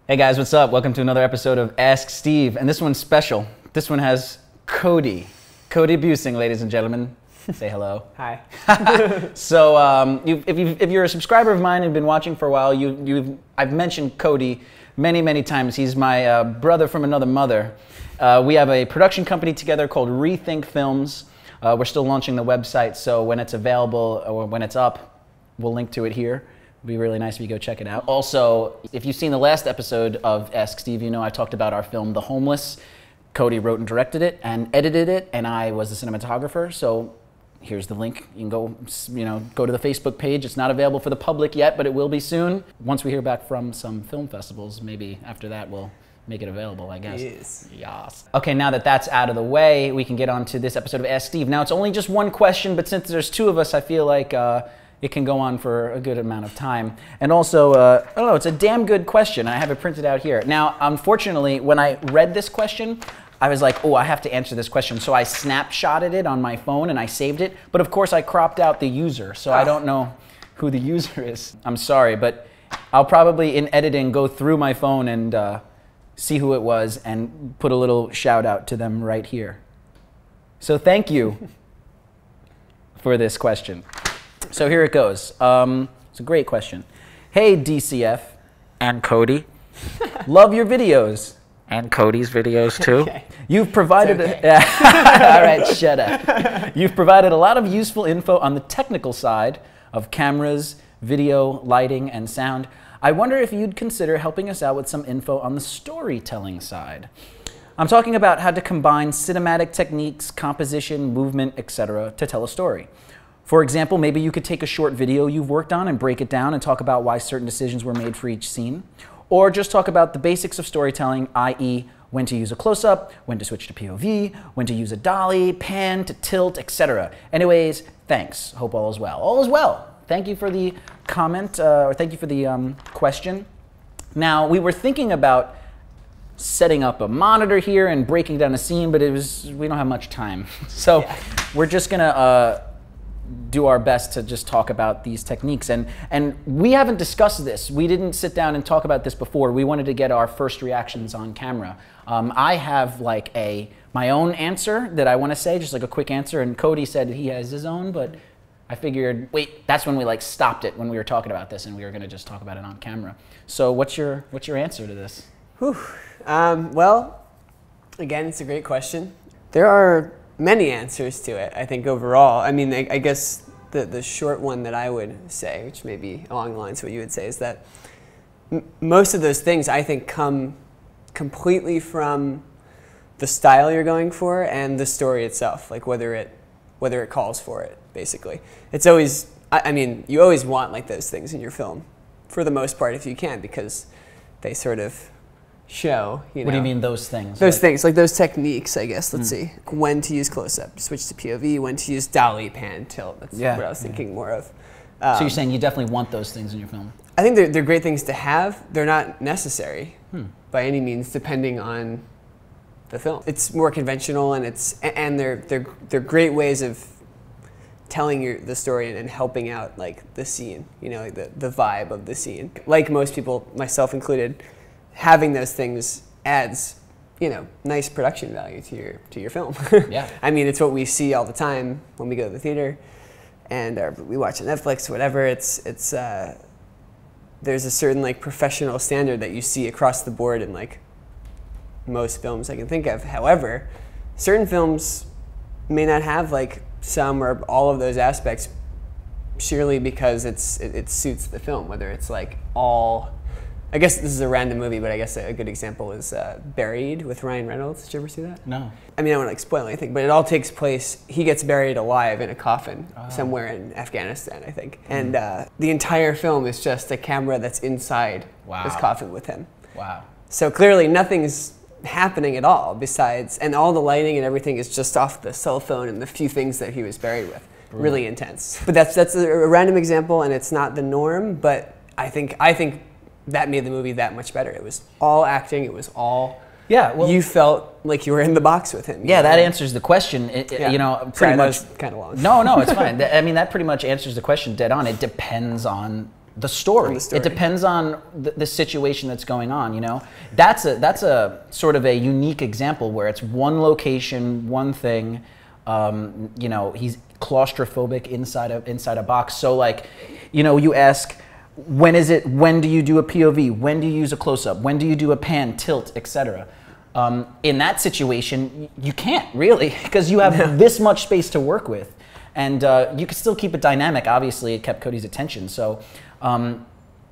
Hey guys, what's up? Welcome to another episode of Ask Steve, and this one's special. This one has Cody Buesing, ladies and gentlemen. Say hello. Hi. So, if you're a subscriber of mine and been watching for a while, I've mentioned Cody many times. He's my brother from another mother. We have a production company together called Rethink Films. We're still launching the website, so when it's available or when it's up, we'll link to it here. It'd be really nice if you go check it out. Also, if you've seen the last episode of Ask Steve, you know I talked about our film, The Homeless. Cody wrote and directed it and edited it, and I was the cinematographer. So here's the link. You can go to the Facebook page. It's not available for the public yet, but it will be soon. Once we hear back from some film festivals, maybe after that we'll make it available, I guess. Yes. Okay, now that that's out of the way, we can get on to this episode of Ask Steve. Now, it's only just one question, but since there's two of us, I feel like it can go on for a good amount of time. And also, I don't know, it's a damn good question. I have it printed out here. Now, unfortunately, when I read this question, I was like, oh, I have to answer this question. So I snapshotted it on my phone and I saved it. But of course, I cropped out the user. So I don't know who the user is. I'm sorry, but I'll probably, in editing, go through my phone and see who it was and put a little shout out to them right here. So thank you for this question. So here it goes. It's a great question. Hey, DCF and Cody. Love your videos. And Cody's videos too. Okay. You've provided all right, shut up. You've provided a lot of useful info on the technical side of cameras, video, lighting, and sound. I wonder if you'd consider helping us out with some info on the storytelling side. I'm talking about how to combine cinematic techniques, composition, movement, etc. to tell a story. For example, maybe you could take a short video you've worked on and break it down and talk about why certain decisions were made for each scene. Or just talk about the basics of storytelling, i.e. when to use a close-up, when to switch to POV, when to use a dolly, pan to tilt, etc. Anyways, thanks. Hope all is well. All is well. Thank you for the comment, or thank you for the question. Now, we were thinking about setting up a monitor here and breaking down a scene, but we don't have much time. So we're just gonna do our best to just talk about these techniques. And we haven't discussed this. We didn't sit down and talk about this before. We wanted to get our first reactions on camera. I have like my own answer that I want to say, just like a quick answer, and Cody said he has his own, but I figured, wait, that's when we like stopped it when we were talking about this and we were gonna just talk about it on camera. So what's your answer to this? Whew. Well, again, it's a great question. There are many answers to it, I think, overall. I mean, I guess the short one that I would say, which may be along the lines of what you would say, is that most of those things, I think, come completely from the style you're going for and the story itself, like whether it calls for it, basically. It's always, I mean, you always want like those things in your film, for the most part, if you can, because they sort of show, you know. What do you mean those things? Those things, like those techniques, I guess. Let's see. When to use close-up, switch to POV, when to use dolly, pan, tilt. That's what I was thinking more of. So you're saying you definitely want those things in your film? I think they're great things to have. They're not necessary by any means, depending on the film. It's more conventional, and they're great ways of telling the story and helping out like the scene, you know, like the vibe of the scene. Like most people, myself included, having those things adds, you know, nice production value to your film. Yeah. I mean, it's what we see all the time when we go to the theater, and we watch on Netflix, whatever. There's a certain like professional standard that you see across the board in like most films I can think of. However, certain films may not have like some or all of those aspects, surely because it suits the film. Whether it's like all, I guess this is a random movie, but I guess a good example is Buried with Ryan Reynolds. Did you ever see that? No. I mean, I don't want to like spoil anything, but it all takes place, he gets buried alive in a coffin somewhere in Afghanistan, I think. And the entire film is just a camera that's inside this coffin with him. Wow. So clearly nothing's happening at all besides, and all the lighting and everything is just off the cell phone and the few things that he was buried with. Really intense. But that's a random example, and it's not the norm, but I think that made the movie that much better. It was all acting. It was all. Yeah. Well, you felt like you were in the box with him. Yeah, that answers the question. You know, pretty much. That was kind of long. No, it's fine. I mean, that pretty much answers the question dead on. It depends on the story. It depends on the situation that's going on, you know? That's a sort of a unique example where it's one location, one thing, you know, he's claustrophobic inside a box. So like, you know, you ask, when do you do a POV? When do you use a close-up? When do you do a pan, tilt, etc.? In that situation, you can't really, because you have this much space to work with. And you can still keep it dynamic. Obviously, it kept Cody's attention. So,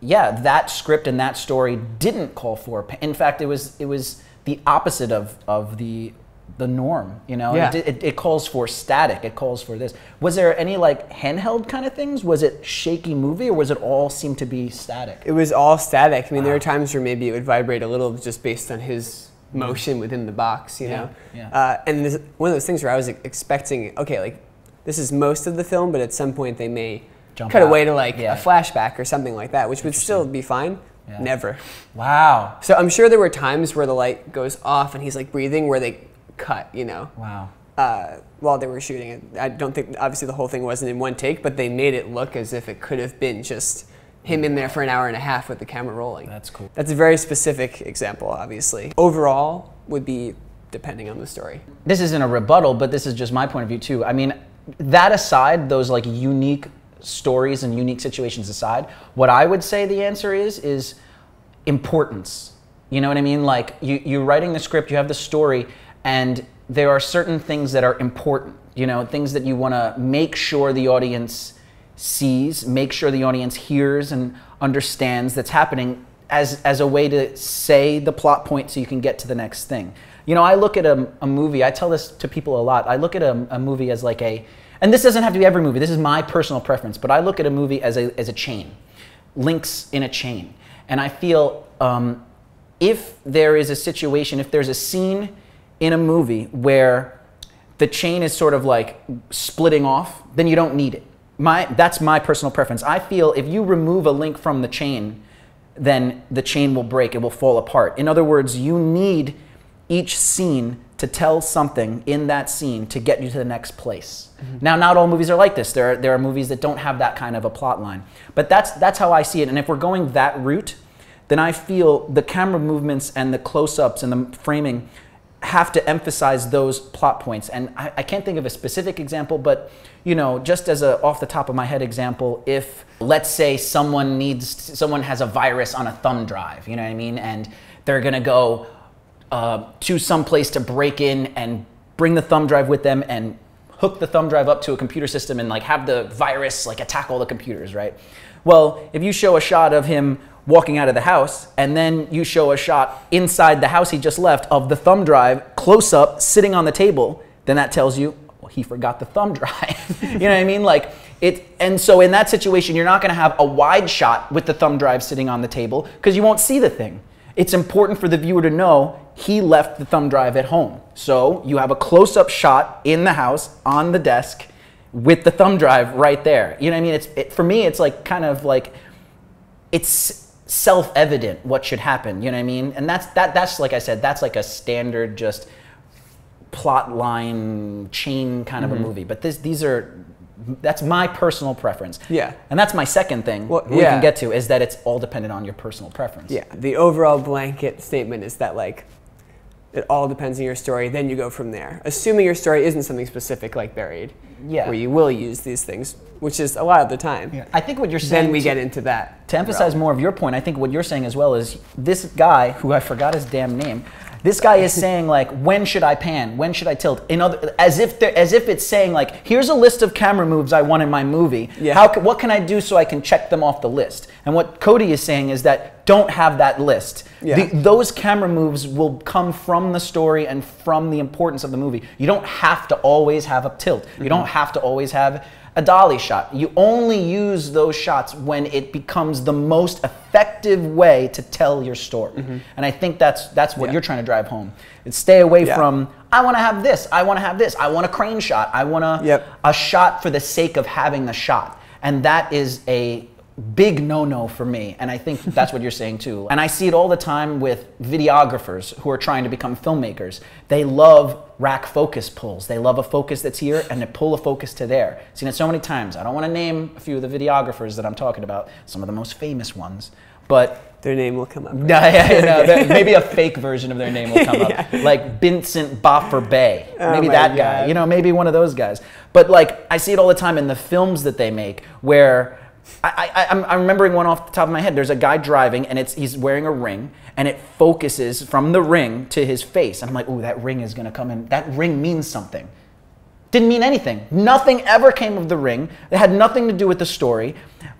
yeah, that script and that story didn't call for. In fact, it was the opposite of the norm. You know, it calls for static. It calls for this. Was there any like handheld kind of things? Was it shaky movie, or was it all seem to be static? It was all static. I mean, there were times where maybe it would vibrate a little just based on his motion within the box. You know, and this, one of those things where I was expecting, okay, like, this is most of the film, but at some point they may cut away to like a flashback or something like that, which would still be fine. Yeah. Never. Wow. So I'm sure there were times where the light goes off and he's like breathing where they cut, you know. Wow. While they were shooting it. I don't think, obviously the whole thing wasn't in one take, but they made it look as if it could have been just him in there for an hour and a half with the camera rolling. That's cool. That's a very specific example, obviously. Overall would be depending on the story. This isn't a rebuttal, but this is just my point of view too. I mean, that aside, those like unique stories and unique situations aside, what I would say the answer is importance. You know what I mean? Like you're writing the script, you have the story, and there are certain things that are important, you know, things that you want to make sure the audience sees, make sure the audience hears and understands that's happening as a way to say the plot point so you can get to the next thing. You know, I look at a movie, I tell this to people a lot, I look at a movie as like and this doesn't have to be every movie, this is my personal preference, but I look at a movie as a chain, links in a chain. And I feel if there is a situation, if there's a scene in a movie where the chain is sort of like splitting off, then you don't need it. That's my personal preference. I feel if you remove a link from the chain, then the chain will break, it will fall apart. In other words, you need each scene to tell something in that scene to get you to the next place. Mm-hmm. Now, not all movies are like this. There are movies that don't have that kind of a plot line. But that's how I see it. And if we're going that route, then I feel the camera movements and the close-ups and the framing have to emphasize those plot points. And I can't think of a specific example, but you know, just as a off the top of my head example, if let's say someone has a virus on a thumb drive, you know what I mean, and they're gonna go to some place to break in and bring the thumb drive with them and hook the thumb drive up to a computer system and like have the virus like attack all the computers, right? Well, if you show a shot of him walking out of the house and then you show a shot inside the house he just left of the thumb drive close up sitting on the table, then that tells you, well, he forgot the thumb drive. You know what I mean? Like and so in that situation, you're not gonna have a wide shot with the thumb drive sitting on the table because you won't see the thing. It's important for the viewer to know he left the thumb drive at home. So you have a close-up shot in the house on the desk with the thumb drive right there. You know what I mean? For me, it's like kind of like, it's self-evident what should happen. You know what I mean? And that's like I said, that's like a standard just plot line chain kind of a movie. But that's my personal preference. Yeah. And that's my second thing we can get to, is that it's all dependent on your personal preference. Yeah. The overall blanket statement is that like, it all depends on your story, then you go from there. Assuming your story isn't something specific like Buried, where you will use these things, which is a lot of the time. Yeah. I think what you're saying, then we get into that. To emphasize more of your point, I think what you're saying as well is this guy, who I forgot his damn name, this guy is saying like, when should I pan? When should I tilt? As if it's saying like, here's a list of camera moves I want in my movie. Yeah. What can I do so I can check them off the list? And what Cody is saying is that don't have that list. Yeah. Those camera moves will come from the story and from the importance of the movie. You don't have to always have a tilt. You don't have to always have a dolly shot. You only use those shots when it becomes the most effective way to tell your story. And I think that's what you're trying to drive home. It's stay away from, I want to have this, I want to have this, I want a crane shot, I want a shot for the sake of having the shot. And that is a big no-no for me, and I think that's what you're saying too. And I see it all the time with videographers who are trying to become filmmakers. They love rack focus pulls. They love a focus that's here and they pull a focus to there. I've seen it so many times. I don't want to name a few of the videographers that I'm talking about, some of the most famous ones, but their name will come up. Right? Maybe a fake version of their name will come up, like Vincent Boffer Bay. Maybe that guy. You know, maybe one of those guys. But like, I see it all the time in the films that they make, where I'm remembering one off the top of my head. There's a guy driving, and he's wearing a ring, and it focuses from the ring to his face. And I'm like, ooh, that ring is gonna come in. That ring means something. Didn't mean anything. Nothing ever came of the ring. It had nothing to do with the story.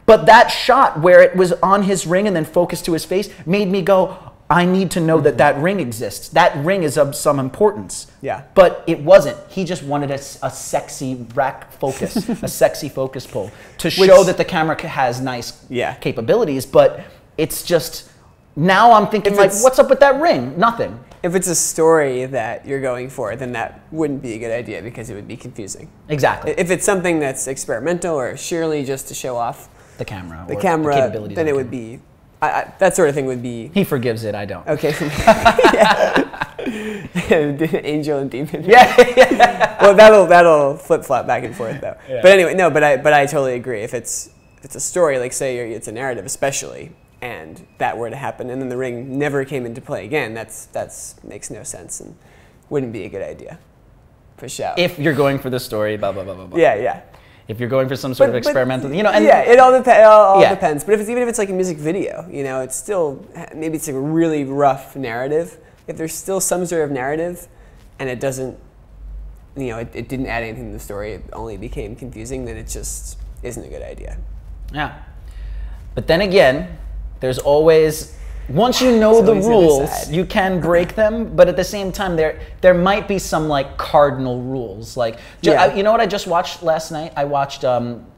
But that shot where it was on his ring and then focused to his face made me go, I need to know that that ring exists. That ring is of some importance. Yeah. But it wasn't. He just wanted a sexy rack focus, a sexy focus pull to show that the camera has nice capabilities. But it's just, now I'm thinking like, what's up with that ring? Nothing. If it's a story that you're going for, then that wouldn't be a good idea because it would be confusing. Exactly. If it's something that's experimental or sheerly just to show off the camera, the capabilities, then it would be, that sort of thing would be. He forgives it, I don't. Okay. Angel and demon. Yeah. Well, that'll flip flop back and forth though. Yeah. But anyway, no. But I totally agree. If it's a story, like say it's a narrative, especially, and that were to happen, and then the ring never came into play again, that's makes no sense and wouldn't be a good idea. Push out. If you're going for the story, blah blah blah blah blah. Yeah. If you're going for some sort of experimental, you know, and it all depends. But even if it's like a music video, you know, it's still, maybe it's like a really rough narrative. If there's still some sort of narrative, and it doesn't, you know, it didn't add anything to the story, it only became confusing, then it just isn't a good idea. Yeah. But then again, there's always, once you know the rules, you can break them, but at the same time, there might be some like cardinal rules. Like, you know what I just watched last night? I watched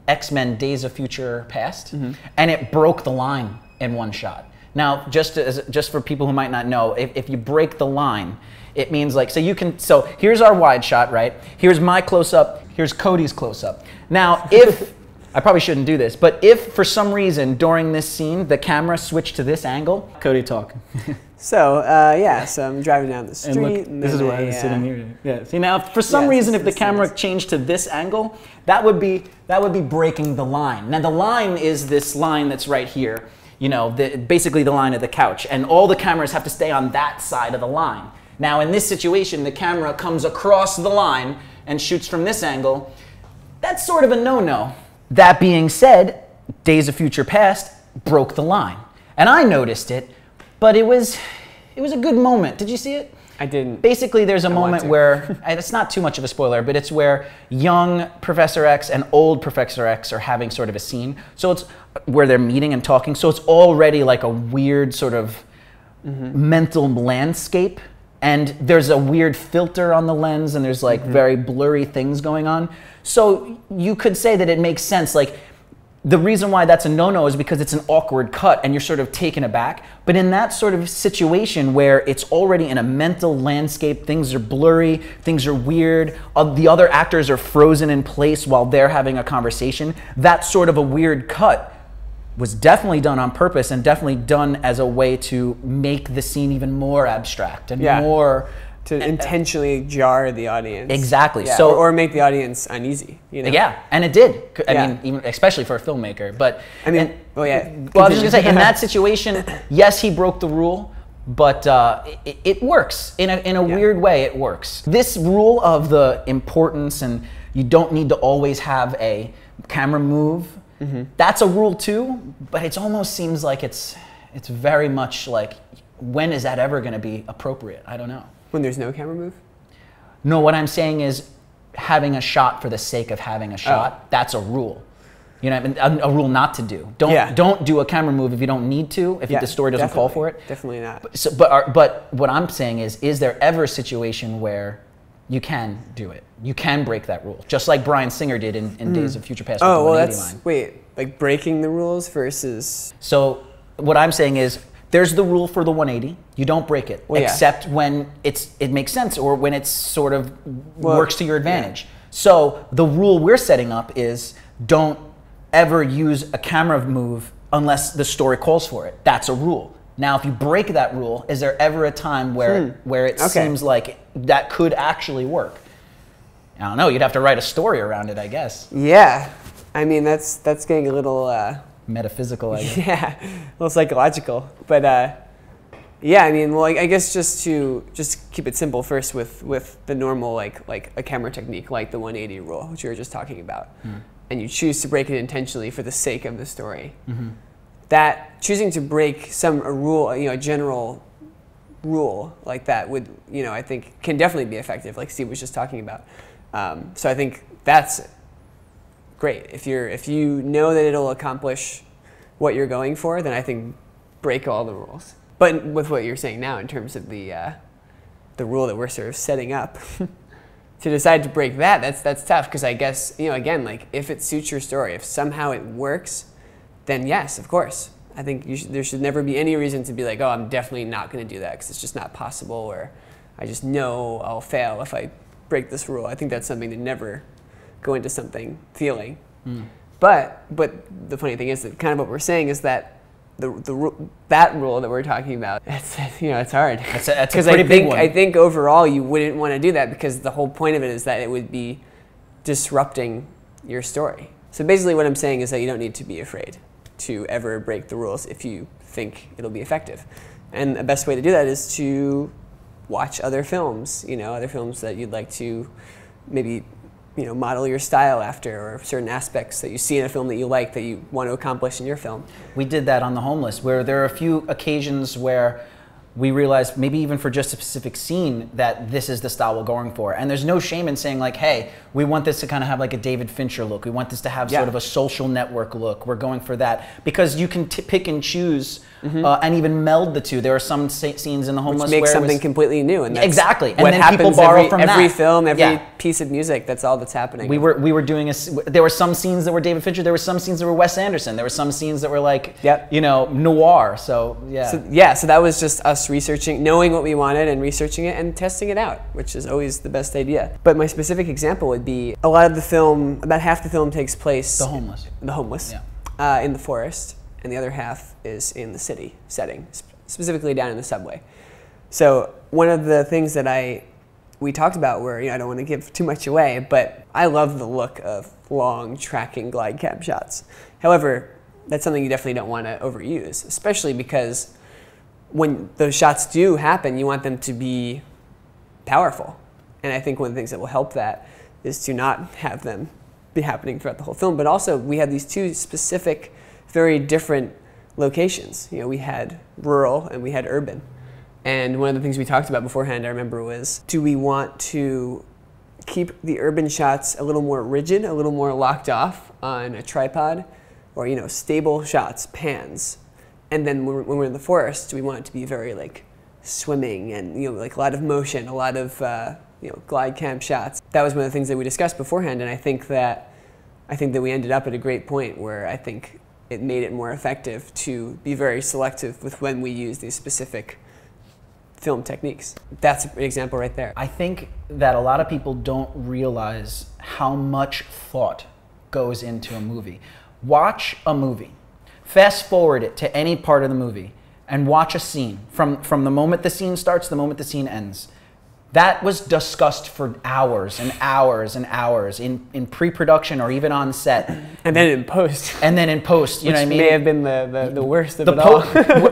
X-Men Days of Future Past, and it broke the line in one shot. Now, just for people who might not know, if you break the line, it means like, so here's our wide shot, right? Here's my close-up, here's Cody's close-up. Now, if, I probably shouldn't do this, but if for some reason during this scene, the camera switched to this angle, Cody talk. So, so I'm driving down the street. And look, this is where I was sitting here. Yeah. See, now, for some reason, if the camera changed to this angle, that would be breaking the line. Now, the line is this line that's right here, you know, basically the line of the couch, and all the cameras have to stay on that side of the line. Now, in this situation, the camera comes across the line and shoots from this angle. That's sort of a no-no. That being said, Days of Future Past broke the line. And I noticed it, but it was a good moment. Did you see it? I didn't. Basically, there's a moment where, and it's not too much of a spoiler, but it's where young Professor X and old Professor X are having sort of a scene. So it's where they're meeting and talking. So it's already like a weird sort of mental landscape. And there's a weird filter on the lens, and there's like very blurry things going on. So you could say that it makes sense. Like, the reason why that's a no-no is because it's an awkward cut and you're sort of taken aback. But in that sort of situation where it's already in a mental landscape, things are blurry, things are weird, the other actors are frozen in place while they're having a conversation, that sort of a weird cut was definitely done on purpose and definitely done as a way to make the scene even more abstract and more... To intentionally jar the audience. Exactly. Yeah, so or make the audience uneasy. You know? Yeah, and it did. I mean, even especially for a filmmaker. But I mean, well, I was just gonna say, in that situation, yes, he broke the rule, but it works in a weird way. It works. This rule of the importance, and you don't need to always have a camera move. That's a rule too, but it almost seems like it's very much like, when is that ever going to be appropriate? I don't know. When there's no camera move? No, what I'm saying is having a shot for the sake of having a shot, that's a rule. You know, a rule not to do. Don't do a camera move if you don't need to, if the story doesn't call for it. Definitely not. But what I'm saying is there ever a situation where you can do it? You can break that rule, just like Bryan Singer did in Days of Future Past with the 180 line. Wait, like breaking the rules versus... So what I'm saying is, there's the rule for the 180. You don't break it, except when it makes sense or when it's sort of works to your advantage. So the rule we're setting up is, don't ever use a camera move unless the story calls for it. That's a rule. Now, if you break that rule, is there ever a time where it seems like that could actually work? I don't know. You'd have to write a story around it, I guess. Yeah. I mean, that's getting a little... metaphysical, I guess. Yeah, a little psychological. But yeah, I mean, well, I guess just keep it simple first with the normal, like a camera technique, like the 180 rule, which we were just talking about. And you choose to break it intentionally for the sake of the story. That choosing to break a rule, a general rule like that would, I think can definitely be effective, like Steve was just talking about. So I think that's great. If you know that it'll accomplish what you're going for, then I think break all the rules. But with what you're saying now in terms of the rule that we're sort of setting up, to decide to break that's tough, because I guess, again, like if it suits your story, if somehow it works, then yes, of course. I think there should never be any reason to be like, oh, I'm definitely not going to do that because it's just not possible, or I just know I'll fail if I break this rule. I think that's something to never go into something feeling. But the funny thing is that kind of what we're saying is that that rule that we're talking about, it's hard. That's a pretty big one. I think overall you wouldn't want to do that, because the whole point of it is that it would be disrupting your story. So basically what I'm saying is that you don't need to be afraid to ever break the rules if you think it'll be effective. And the best way to do that is to watch other films, other films that you'd like to maybe model your style after, or certain aspects that you see in a film that you like that you want to accomplish in your film. We did that on The Homeless, where there are a few occasions where we realized, maybe even for just a specific scene, that this is the style we're going for. And there's no shame in saying like, hey, we want this to kind of have like a David Fincher look. We want this to have sort of a Social Network look. We're going for that. Because you can pick and choose and even meld the two. There are some scenes in The Homeless which makes where something completely new. And that's exactly. And what then happens people borrow from every that. film, every piece of music, that's all that's happening. We were doing there were some scenes that were David Fincher, there were some scenes that were Wes Anderson, there were some scenes that were like, noir. So that was just us researching, knowing what we wanted and researching it and testing it out, which is always the best idea. But my specific example would be a lot of the film, about half the film takes place... The Homeless. In the forest, and the other half is in the city setting, specifically down in the subway. So one of the things that we talked about were, I don't want to give too much away, but I love the look of long tracking glide cam shots. However, that's something you definitely don't want to overuse, especially because when those shots do happen, you want them to be powerful. And I think one of the things that will help that is to not have them be happening throughout the whole film. But also, we have these two specific, very different locations. We had rural and we had urban. And one of the things we talked about beforehand, I remember, was, do we want to keep the urban shots a little more rigid, a little more locked off on a tripod, or stable shots, pans? And then when we're in the forest, do we want it to be very like swimming and like a lot of motion, a lot of glide cam shots? That was one of the things that we discussed beforehand, and I think that we ended up at a great point where I think it made it more effective to be very selective with when we use these specific film techniques. That's an example right there. I think that a lot of people don't realize how much thought goes into a movie. Watch a movie, fast forward it to any part of the movie, and watch a scene from the moment the scene starts to the moment the scene ends. That was discussed for hours and hours and hours in pre-production or even on set. And then in post. You know what I mean? Which may have been the worst of it all.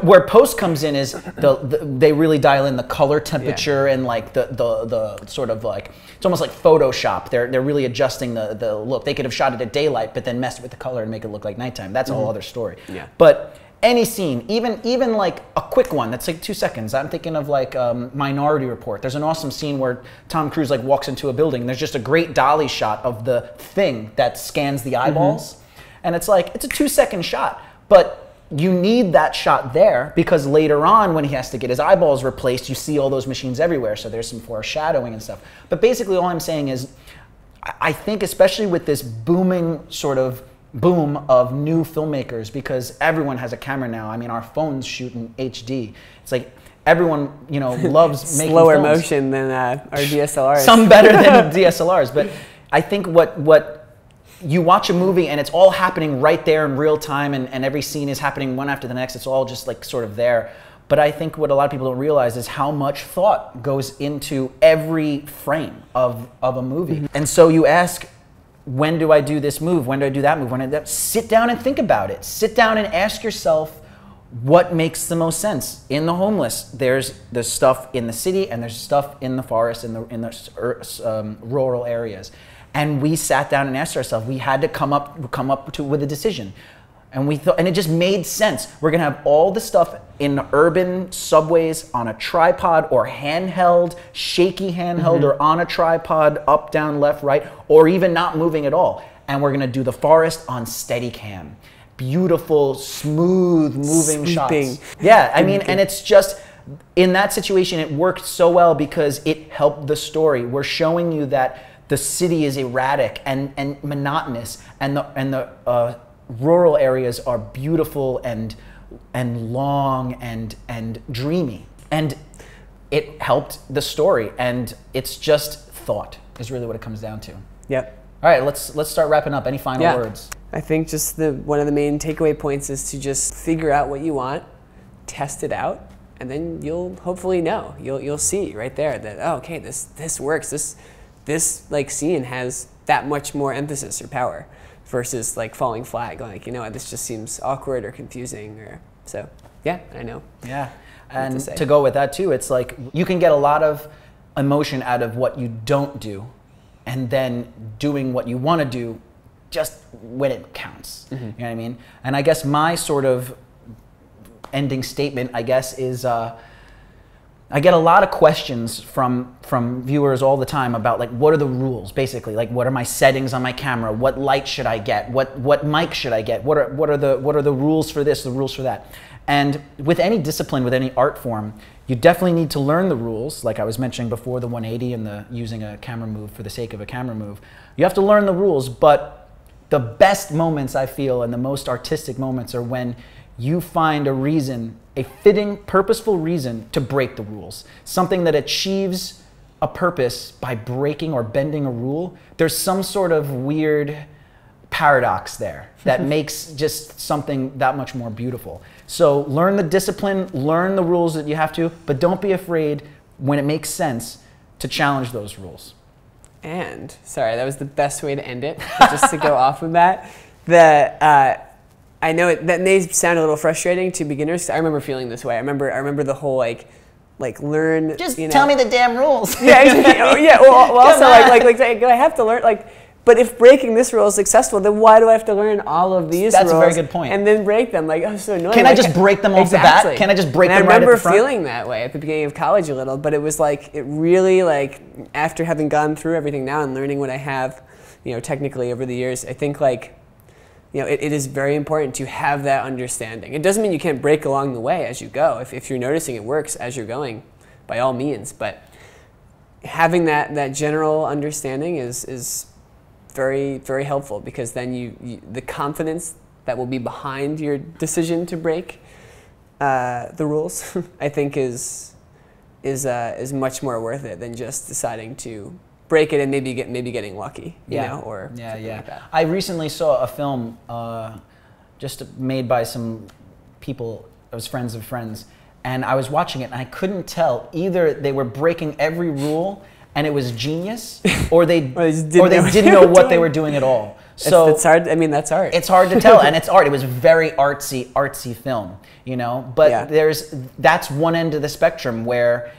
Where post comes in is they really dial in the color temperature and like the sort of like, it's almost like Photoshop. They're really adjusting the look. They could have shot it at daylight but then messed with the color and make it look like nighttime. That's a whole other story. Yeah. But any scene, even like a quick one that's like 2 seconds. I'm thinking of like Minority Report. There's an awesome scene where Tom Cruise like walks into a building and there's just a great dolly shot of the thing that scans the eyeballs. And it's like, it's a 2-second shot, but you need that shot there because later on when he has to get his eyeballs replaced, you see all those machines everywhere. So there's some foreshadowing and stuff. But basically all I'm saying is, I think especially with this booming sort of boom of new filmmakers, because everyone has a camera now. I mean, our phones shoot in HD. It's like everyone, loves making slower films. Motion than our DSLRs. Some better than DSLRs, but I think what you watch a movie and it's all happening right there in real time, and every scene is happening one after the next. It's all just like sort of there. But I think what a lot of people don't realize is how much thought goes into every frame of a movie. And so you ask, when do I do this move? When do I do that move? Sit down and think about it. Sit down and ask yourself what makes the most sense. In The Homeless, there's stuff in the city and there's stuff in the forest, in the rural areas. And we sat down and asked ourselves, we had to come up with a decision. And we thought, and it just made sense. We're gonna have all the stuff in urban subways on a tripod or handheld, shaky handheld, or on a tripod, up, down, left, right, or even not moving at all. And we're gonna do the forest on Steadicam. Beautiful, smooth, moving shots. Yeah, I mean, and it's just, in that situation, it worked so well because it helped the story. We're showing you that the city is erratic and monotonous, and the rural areas are beautiful and long and dreamy, and it helped the story. And it's just thought is really what it comes down to. Yep. All right, let's start wrapping up. Any final words? I think just one of the main takeaway points is to just figure out what you want, test it out, and then you'll hopefully know. You'll see right there that, oh, okay, this works. This like scene has that much more emphasis or power, versus like falling flat, going like, you know what, this just seems awkward or confusing, or so. Yeah, I know. Yeah, and to go with that too, it's like you can get a lot of emotion out of what you don't do, and then doing what you want to do, just when it counts. You know what I mean? And I guess my sort of ending statement, I guess, is. I get a lot of questions from viewers all the time about like, what are the rules, basically, like what are my settings on my camera, what light should I get, what mic should I get, what are the rules for this, the rules for that. And with any discipline, with any art form, you definitely need to learn the rules, like I was mentioning before, the 180 and the using a camera move for the sake of a camera move. You have to learn the rules, but the best moments, I feel, and the most artistic moments are when you find a reason, a fitting, purposeful reason to break the rules. Something that achieves a purpose by breaking or bending a rule. There's some sort of weird paradox there that makes just something that much more beautiful. So learn the discipline, learn the rules that you have to, but don't be afraid when it makes sense to challenge those rules. And, sorry, that was the best way to end it, just to go off of that. I know that may sound a little frustrating to beginners. I remember feeling this way. I remember the whole like learn. Just tell me the damn rules. Yeah, yeah. Well also like I have to learn like. But if breaking this rule is successful, then why do I have to learn all of these rules? That's a very good point. And then break them? Like, oh, so annoying. Can I just break them off the bat? Can I just break them right at the front? I remember feeling that way at the beginning of college a little, but it was like, it really like, after having gone through everything now and learning what I have, technically over the years, I think like, it is very important to have that understanding. It doesn't mean you can't break along the way as you go. If you're noticing it works as you're going, by all means. But having that general understanding is very, very helpful, because then the confidence that will be behind your decision to break the rules, I think is much more worth it than just deciding to break it and maybe getting lucky, you know, or something like that. I recently saw a film just made by some people, I was friends of friends, and I was watching it and I couldn't tell, either they were breaking every rule and it was genius, or they didn't know what they were doing at all. So it's hard. I mean, that's art. It's hard to tell, and it's art. It was a very artsy film, But that's one end of the spectrum where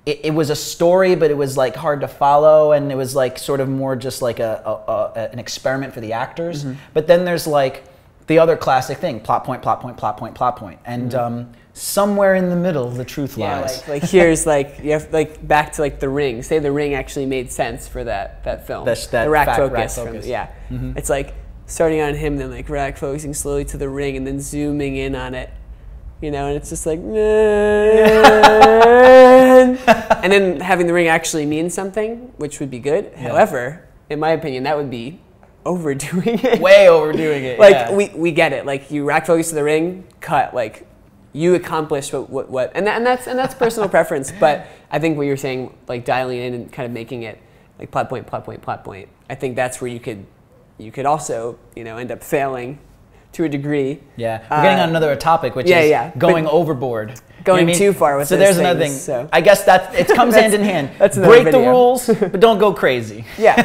it was a story, but it was like hard to follow, and it was like sort of more just like an experiment for the actors. But then there's like the other classic thing: plot point, plot point, plot point, plot point, and somewhere in the middle, the truth lies. Like here's like you have like back to like The Ring. Say The Ring actually made sense for that film. The rack focus. It's like starting on him, then like rack focusing slowly to the ring, and then zooming in on it. And it's just like, and then having the ring actually mean something, which would be good. Yeah. However, in my opinion, that would be overdoing it. Way overdoing it. Like we get it. Like you rack focus to the ring, cut. Like you accomplished what, and that's personal preference. But I think what you're saying, like dialing in and kind of making it like plot point, plot point, plot point. I think that's where you could you could also, you know, end up failing to a degree. Yeah, we're getting on another topic, which is going overboard. Going you know too far with so those there's another thing. So. I guess it comes hand in hand. That's break video. the rules, but don't go crazy. Yeah,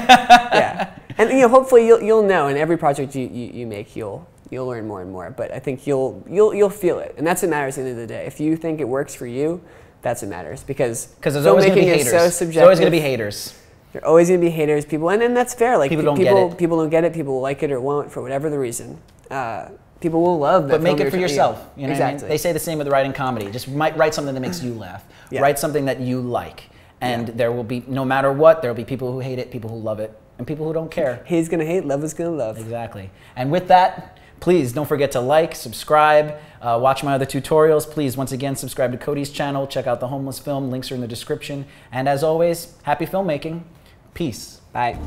yeah. And you know, hopefully you'll know in every project you make, you'll learn more and more. But I think you'll feel it, and that's what matters at the end of the day. If you think it works for you, that's what matters, because there's always going to be haters. So subjective. There's always going to be haters. There are always going to be haters, people, and that's fair. Like people don't get it. People don't get it. People will like it or won't for whatever the reason. People will love that. But make it for yourself. Yeah. You know exactly. what I mean? They say the same with writing comedy. Just write something that makes you laugh. Yeah. Write something that you like. And there will be, no matter what, there will be people who hate it, people who love it, and people who don't care. Hate's gonna hate, love is gonna love. Exactly. And with that, please don't forget to like, subscribe, watch my other tutorials. Please, once again, subscribe to Cody's channel. Check out the Homeless Film. Links are in the description. And as always, happy filmmaking. Peace. Bye.